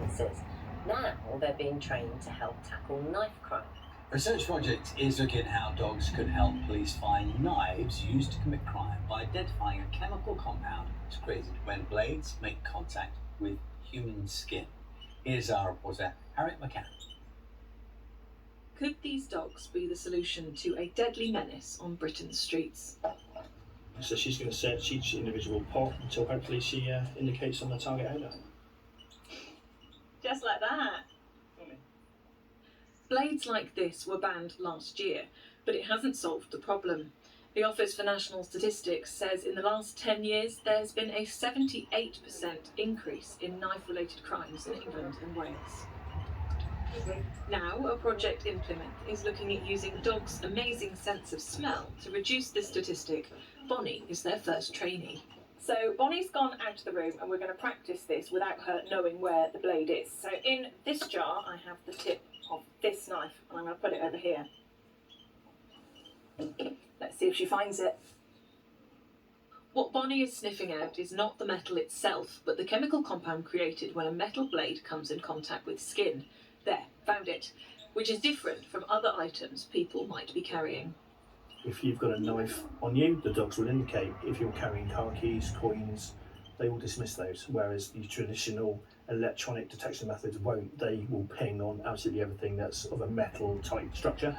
offences. Now they're being trained to help tackle knife crime. A research project is looking at how dogs could help police find knives used to commit crime by identifying a chemical compound that's created when blades make contact with human skin. Here's our reporter, Harriet McCann. Could these dogs be the solution to a deadly menace on Britain's streets? So she's going to search each individual pot until hopefully she indicates on the target owner. Just like that. Blades like this were banned last year, but it hasn't solved the problem. The Office for National Statistics says in the last 10 years there's been a 78% increase in knife-related crimes in England and Wales. Now, a project in Plymouth is looking at using dogs' amazing sense of smell to reduce this statistic. Bonnie is their first trainee. So Bonnie's gone out of the room and we're going to practice this without her knowing where the blade is. So in this jar I have the tip of this knife and I'm going to put it over here. Let's see if she finds it. What Bonnie is sniffing out is not the metal itself, but the chemical compound created when a metal blade comes in contact with skin. There, found it, which is different from other items people might be carrying. If you've got a knife on you, the dogs will indicate. If you're carrying car keys, coins, they will dismiss those, whereas the traditional electronic detection methods won't. They will ping on absolutely everything that's of a metal type structure.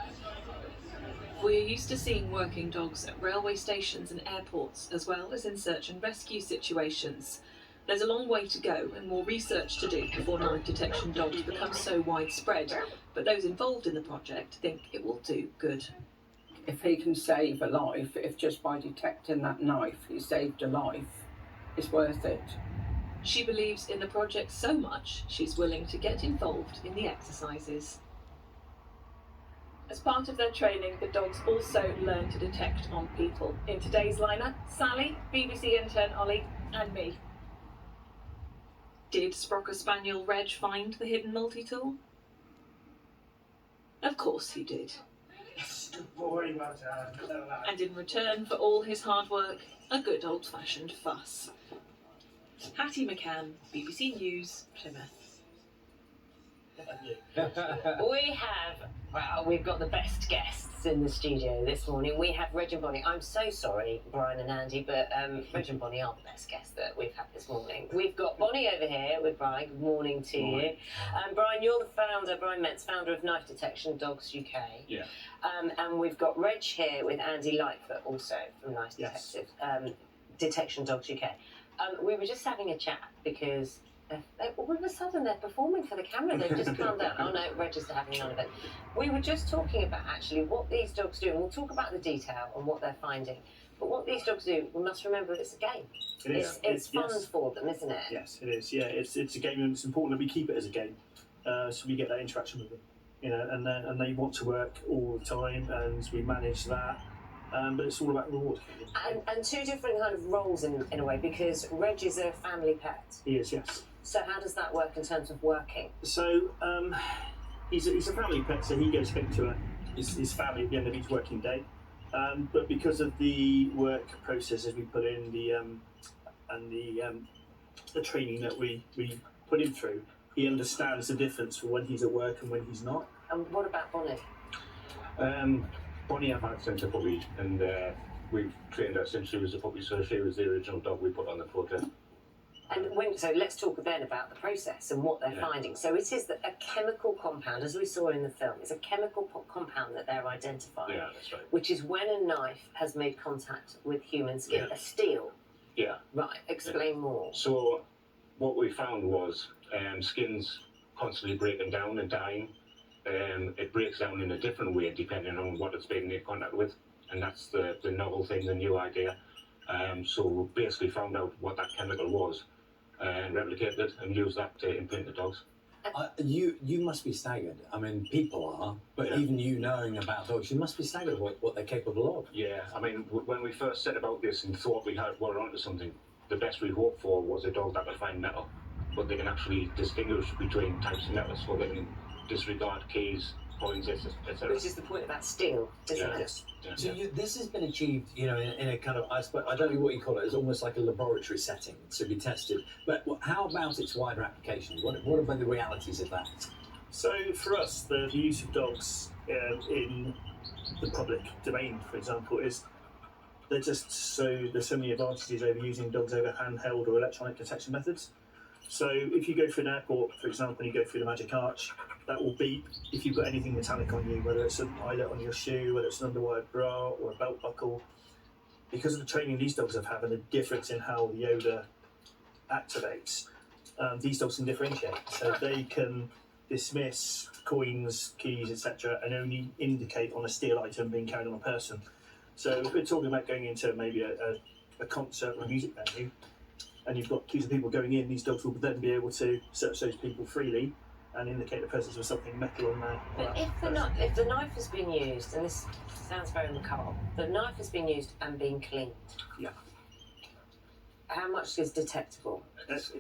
We're used to seeing working dogs at railway stations and airports, as well as in search and rescue situations. There's a long way to go and more research to do before knife detection dogs become so widespread, but those involved in the project think it will do good. If he can save a life, if just by detecting that knife he saved a life, it's worth it. She believes in the project so much, she's willing to get involved in the exercises. As part of their training, the dogs also learn to detect on people. In today's lineup, Sally, BBC intern Ollie, and me. Did Sprocker Spaniel Reg find the hidden multi-tool? Of course he did. Yes, good boy, well done. And in return for all his hard work, a good old-fashioned fuss. Hattie McCann, BBC News, Plymouth. We've got the best guests in the studio this morning. We have Reg and Bonnie. I'm so sorry, Brian and Andy, but Reg and Bonnie are the best guests that we've had this morning. We've got Bonnie over here with Brian. Good morning to you. Brian, you're the founder, Brian Metz, founder of Knife Detection Dogs UK. Yeah. And we've got Reg here with Andy Lightfoot, also from Knife Detection Dogs UK. We were just having a chat because all of a sudden they're performing for the camera. They've just calmed down. Oh no, Register having none of it. We were just talking about actually what these dogs do, and we'll talk about the detail and what they're finding. But what these dogs do, we must remember it's a game. It's fun for them, isn't it? Yes, it is. Yeah, it's a game, and it's important that we keep it as a game, so we get that interaction with them. You know, and they want to work all the time, and we manage that. But it's all about reward. And two different kind of roles in a way, because Reg is a family pet. He is, yes. So how does that work in terms of working? So he's a family pet, so he goes home to his family at the end of each working day. But because of the work processes we put in, the training that we put him through, he understands the difference for when he's at work and when he's not. And what about Bonnie? Bonnie I've had since a puppy, and we've trained her since she was a puppy, so she was the original dog we put on the project. And so let's talk then about the process and what they're finding. So it is that a chemical compound, as we saw in the film, is a chemical compound that they're identifying. Yeah, that's right. Which is when a knife has made contact with human skin, a steel. Yeah. Right, explain more. So what we found was skin's constantly breaking down and dying. It breaks down in a different way depending on what it's been made contact with, and that's the novel thing, the new idea. So we basically found out what that chemical was and replicated it and used that to imprint the dogs. You must be staggered. I mean, people are, but even you knowing about dogs, you must be staggered what they're capable of. Yeah, I mean, when we first set about this and thought we were onto something, the best we hoped for was a dog that could find metal, but they can actually distinguish between types of metal, so they can disregard keys, coins, etc. Which is the point about steel, isn't it? Yes. So this has been achieved, in a kind of, I don't know what you call it, it's almost like a laboratory setting to be tested. But how about its wider application? What about the realities of that? So for us, the use of dogs in the public domain, for example, is there's so many advantages over using dogs over handheld or electronic detection methods. So if you go through an airport, for example, and you go through the magic arch, that will beep if you've got anything metallic on you, whether it's an eyelet on your shoe, whether it's an underwired bra or a belt buckle. Because of the training these dogs have had and the difference in how the odour activates, these dogs can differentiate. So they can dismiss coins, keys, etc., and only indicate on a steel item being carried on a person. So if we're talking about going into maybe a concert or a music venue, and you've got queues of people going in, these dogs will then be able to search those people freely and indicate the presence of something metal on there. But if the knife has been used, and this sounds very macabre, the knife has been used and been cleaned. Yeah. How much is detectable?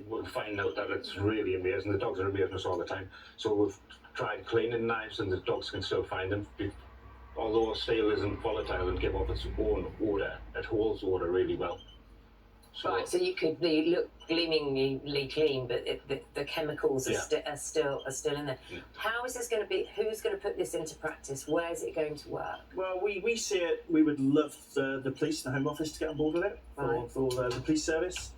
We'll find out that it's really amazing. The dogs are amazing us all the time. So we've tried cleaning knives, and the dogs can still find them. Although steel isn't volatile and give off its own odour, it holds odour really well. Right, so you could look gleamingly clean, but the chemicals are still in there. Yeah. How is this going to be? Who's going to put this into practice? Where is it going to work? Well, we see it. We would love the police and the Home Office to get on board with it for the police service,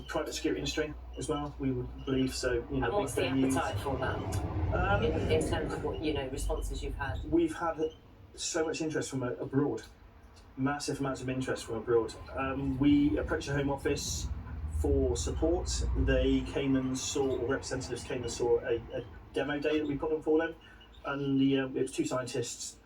private security industry as well. We would believe so. And what's the appetite for that? In terms of what responses you've had? We've had so much interest from abroad. Massive amounts of interest from abroad. We approached the Home Office for support. Representatives came and saw a demo day that we put on for them, and it was two scientists